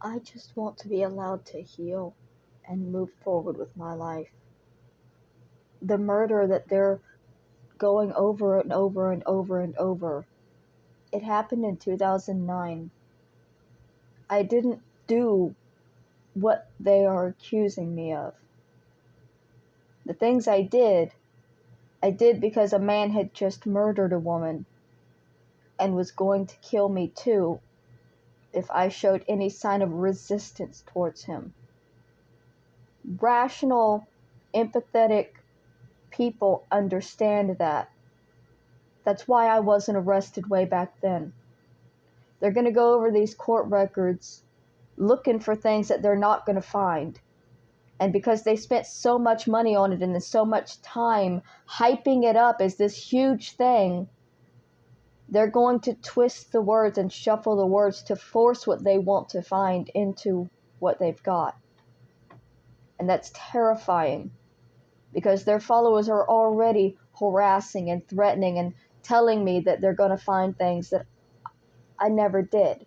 I just want to be allowed to heal and move forward with my life. The murder that they're going over and over and over and over, it happened in 2009. I didn't do what they are accusing me of. The things I did because a man had just murdered a woman and was going to kill me too if I showed any sign of resistance towards him. Rational, empathetic people understand that. That's why I wasn't arrested way back then. They're going to go over these court records looking for things that they're not going to find. And because they spent so much money on it and so much time hyping it up as this huge thing, they're going to twist the words and shuffle the words to force what they want to find into what they've got. And that's terrifying because their followers are already harassing and threatening and telling me that they're going to find things that I never did.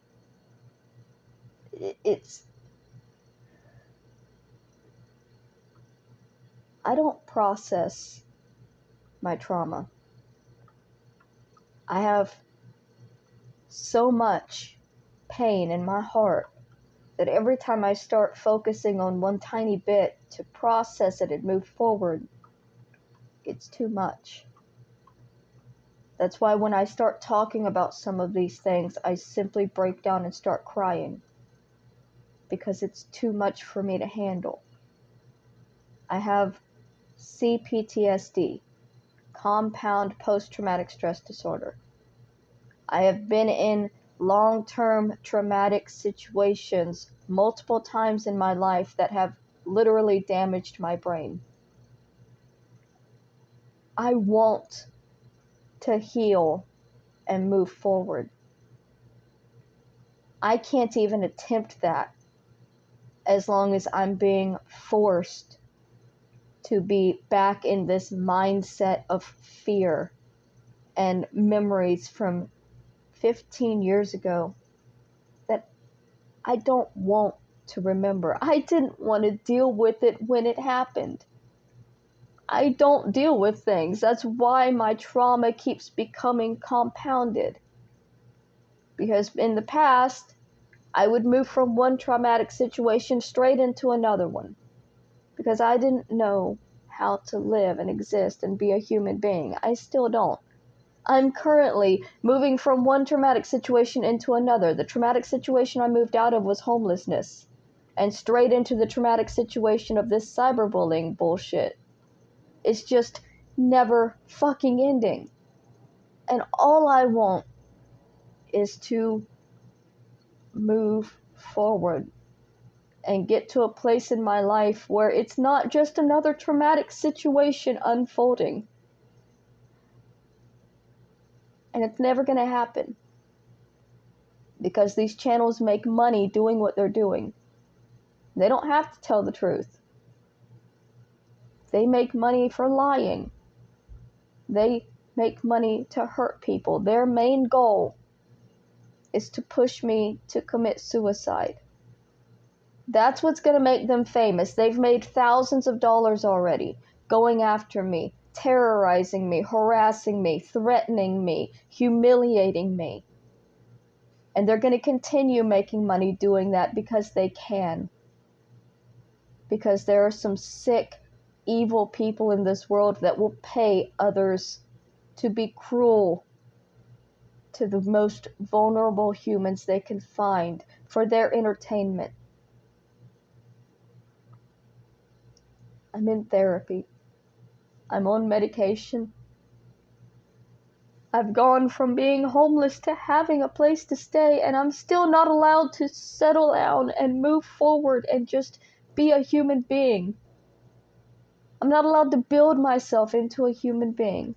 I don't process my trauma. I have so much pain in my heart that every time I start focusing on one tiny bit to process it and move forward, it's too much. That's why when I start talking about some of these things, I simply break down and start crying because it's too much for me to handle. I have CPTSD, compound post-traumatic stress disorder. I have been in long-term traumatic situations multiple times in my life that have literally damaged my brain. I want to heal and move forward. I can't even attempt that as long as I'm being forced to be back in this mindset of fear and memories from 15 years ago that I don't want to remember. I didn't want to deal with it when it happened. I don't deal with things. That's why my trauma keeps becoming compounded. Because in the past, I would move from one traumatic situation straight into another one. Because I didn't know how to live and exist and be a human being. I still don't. I'm currently moving from one traumatic situation into another. The traumatic situation I moved out of was homelessness. And straight into the traumatic situation of this cyberbullying bullshit. It's just never fucking ending. And all I want is to move forward and get to a place in my life where it's not just another traumatic situation unfolding. And it's never going to happen. Because these channels make money doing what they're doing. They don't have to tell the truth. They make money for lying. They make money to hurt people. Their main goal is to push me to commit suicide. That's what's going to make them famous. They've made thousands of dollars already going after me, terrorizing me, harassing me, threatening me, humiliating me. And they're going to continue making money doing that because they can. Because there are some sick, evil people in this world that will pay others to be cruel to the most vulnerable humans they can find for their entertainment. I'm in therapy. I'm on medication. I've gone from being homeless to having a place to stay, and I'm still not allowed to settle down and move forward and just be a human being. I'm not allowed to build myself into a human being.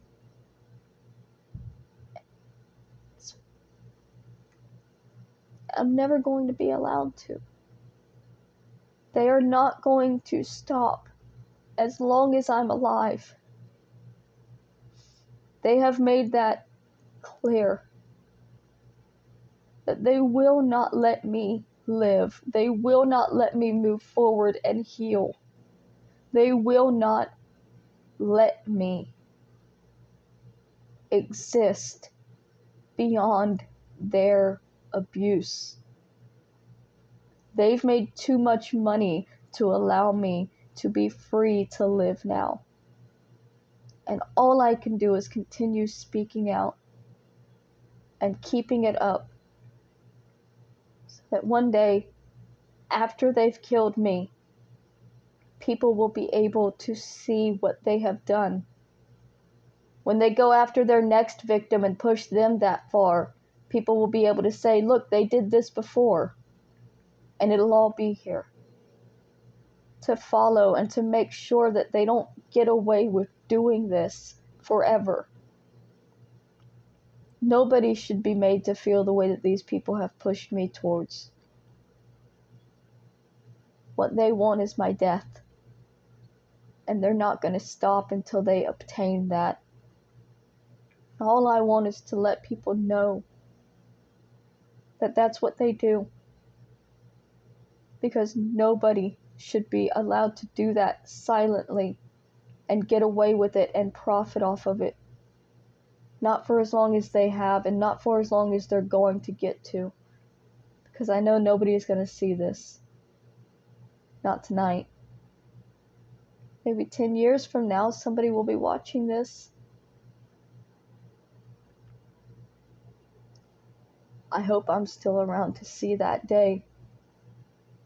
I'm never going to be allowed to. They are not going to stop as long as I'm alive. They have made that clear. That they will not let me live. They will not let me move forward and heal. They will not let me exist beyond their abuse. They've made too much money to allow me to be free to live now. And all I can do is continue speaking out and keeping it up, so that one day, after they've killed me, people will be able to see what they have done. When they go after their next victim and push them that far, people will be able to say, look, they did this before. And it'll all be here to follow and to make sure that they don't get away with doing this forever. Nobody should be made to feel the way that these people have pushed me towards. What they want is my death. And they're not going to stop until they obtain that. All I want is to let people know that that's what they do. Because nobody should be allowed to do that silently and get away with it and profit off of it. Not for as long as they have, and not for as long as they're going to get to. Because I know nobody is going to see this. Not tonight. Maybe 10 years from now, somebody will be watching this. I hope I'm still around to see that day,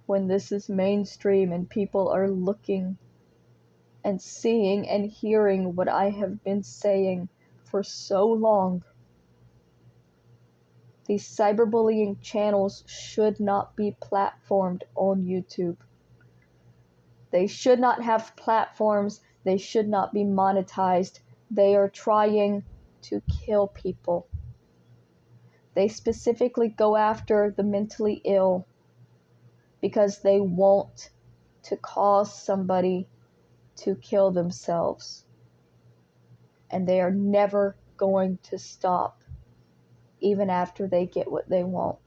when this is mainstream and people are looking and seeing and hearing what I have been saying for so long. These cyberbullying channels should not be platformed on YouTube. They should not have platforms. They should not be monetized. They are trying to kill people. They specifically go after the mentally ill because they want to cause somebody to kill themselves. And they are never going to stop, even after they get what they want.